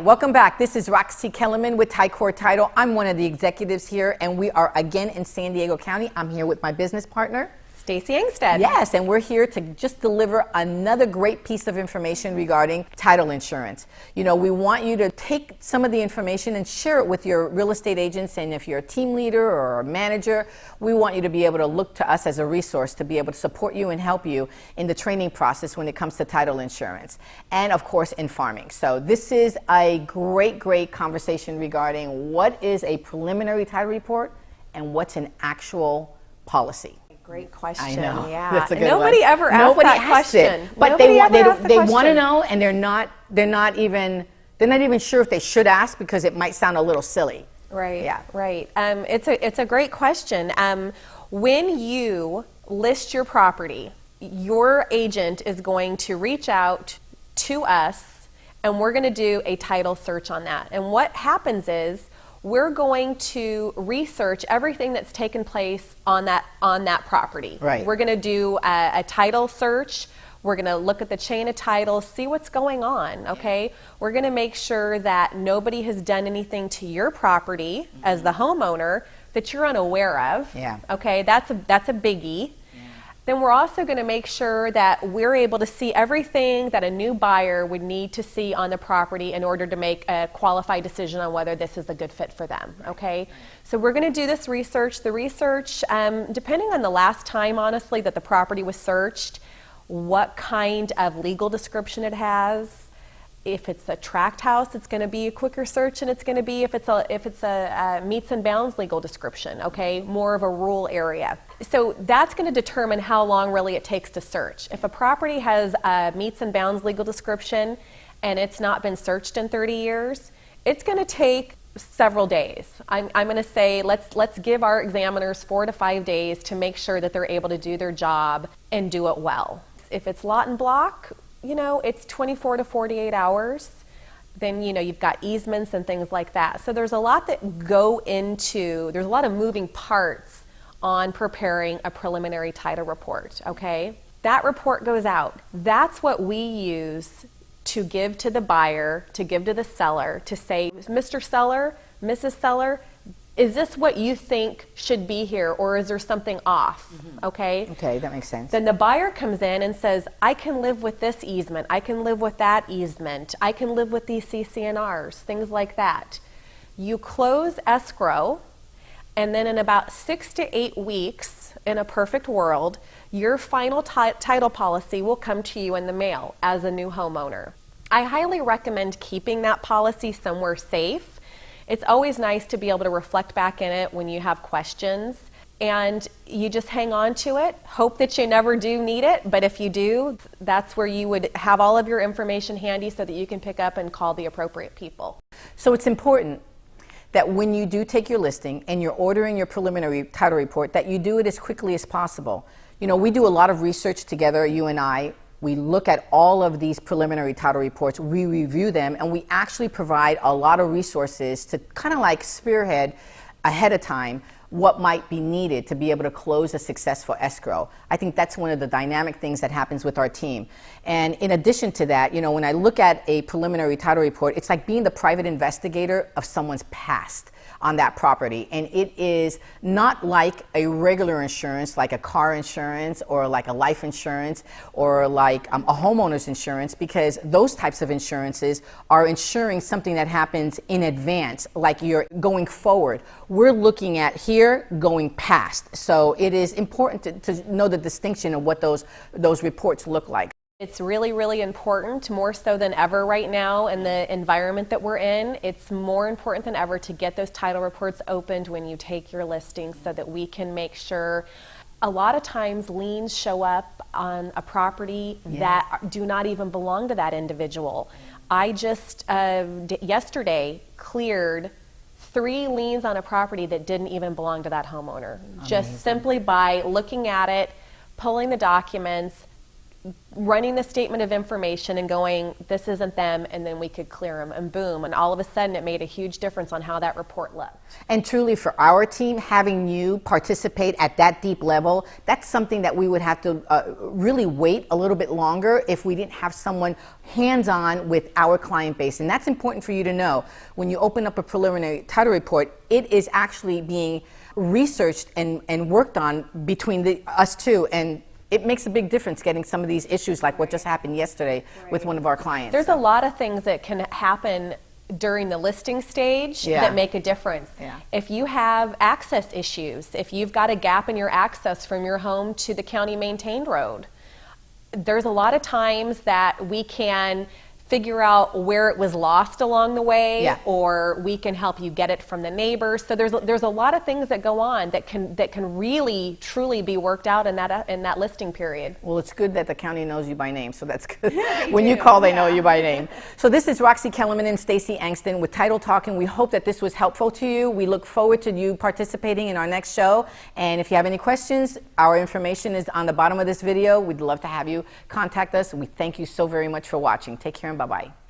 welcome back. This is Roxy Kellerman with Title. I'm one of the executives here, and we are again in San Diego County. I'm here with my business partner, Stacey Engstead. Yes, and we're here to just deliver another great piece of information regarding title insurance. You know, we want you to take some of the information and share it with your real estate agents, and if you're a team leader or a manager, we want you to be able to look to us as a resource to be able to support you and help you in the training process when it comes to title insurance, and of course in farming. So this is a great conversation regarding what is a preliminary title report and what's an actual policy. Great question. I know. Yeah. That's a good Nobody one. ever asked Nobody that asked question. It, but Nobody they want to know, and they're not even sure if they should ask because it might sound a little silly. Right. Yeah. Right. It's a great question. When you list your property, your agent is going to reach out to us, and we're going to do a title search on that. And what happens is, we're going to research everything that's taken place on that property. Right. We're going to do a title search. We're going to look at the chain of title, see what's going on, okay? We're going to make sure that nobody has done anything to your property as the homeowner that you're unaware of. Yeah. Okay, that's a biggie. Then we're also going to make sure that we're able to see everything that a new buyer would need to see on the property in order to make a qualified decision on whether this is a good fit for them, okay? So we're going to do this research. The research, depending on the last time, honestly, that the property was searched, what kind of legal description it has. If it's a tract house, it's going to be a quicker search, and it's going to be if it's a meets and bounds legal description, okay, more of a rural area. So that's going to determine how long really it takes to search. If a property has a meets and bounds legal description and it's not been searched in 30 years, it's going to take several days. I'm going to say let's give our examiners 4 to 5 days to make sure that they're able to do their job and do it well. If it's lot and block, you know, it's 24 to 48 hours. Then, you know, you've got easements and things like that. So there's a lot that there's a lot of moving parts on preparing a preliminary title report, okay? That report goes out. That's what we use to give to the buyer, to give to the seller, to say, Mr. Seller, Mrs. Seller, is this what you think should be here, or is there something off, okay? Okay, that makes sense. Then the buyer comes in and says, I can live with this easement, I can live with that easement, I can live with these CC&Rs, things like that. You close escrow, and then in about 6 to 8 weeks, in a perfect world, your final title policy will come to you in the mail as a new homeowner. I highly recommend keeping that policy somewhere safe. It's always nice to be able to reflect back in it when you have questions, and you just hang on to it. Hope that you never do need it, but if you do, that's where you would have all of your information handy so that you can pick up and call the appropriate people. So it's important that when you do take your listing and you're ordering your preliminary title report, that you do it as quickly as possible. You know, we do a lot of research together, you and I. We look at all of these preliminary title reports, we review them, and we actually provide a lot of resources to kind of like spearhead ahead of time what might be needed to be able to close a successful escrow. I think that's one of the dynamic things that happens with our team. And in addition to that, you know, when I look at a preliminary title report, it's like being the private investigator of someone's past on that property. And it is not like a regular insurance, like a car insurance or like a life insurance or like a homeowner's insurance, because those types of insurances are insuring something that happens in advance, like you're going forward. We're looking at here going past. So it is important to know the distinction of what those reports look like. It's really important, more so than ever right now in the environment that we're in. It's more important than ever to get those title reports opened when you take your listing so that we can make sure. A lot of times liens show up on a property that do not even belong to that individual. I just yesterday cleared 3 liens on a property that didn't even belong to that homeowner. Just simply by looking at it, pulling the documents, running the statement of information and going, this isn't them, and then we could clear them, and boom, and all of a sudden it made a huge difference on how that report looked. And truly for our team, having you participate at that deep level, that's something that we would have to really wait a little bit longer if we didn't have someone hands-on with our client base. And that's important for you to know. When you open up a preliminary title report, it is actually being researched and worked on between us two, and it makes a big difference getting some of these issues like what just happened yesterday with one of our clients. There's a lot of things that can happen during the listing stage that make a difference. If you have access issues, if you've got a gap in your access from your home to the county maintained road, there's a lot of times that we can figure out where it was lost along the way, or we can help you get it from the neighbors. So there's a lot of things that go on that can really truly be worked out in that listing period. Well, it's good that the county knows you by name, so that's good. When you call, they know you by name. So this is Roxy Kellerman and Stacy Angston with Title Talkin. We hope that this was helpful to you. We look forward to you participating in our next show. And if you have any questions, our information is on the bottom of this video. We'd love to have you contact us. We thank you so very much for watching. Take care and bye-bye.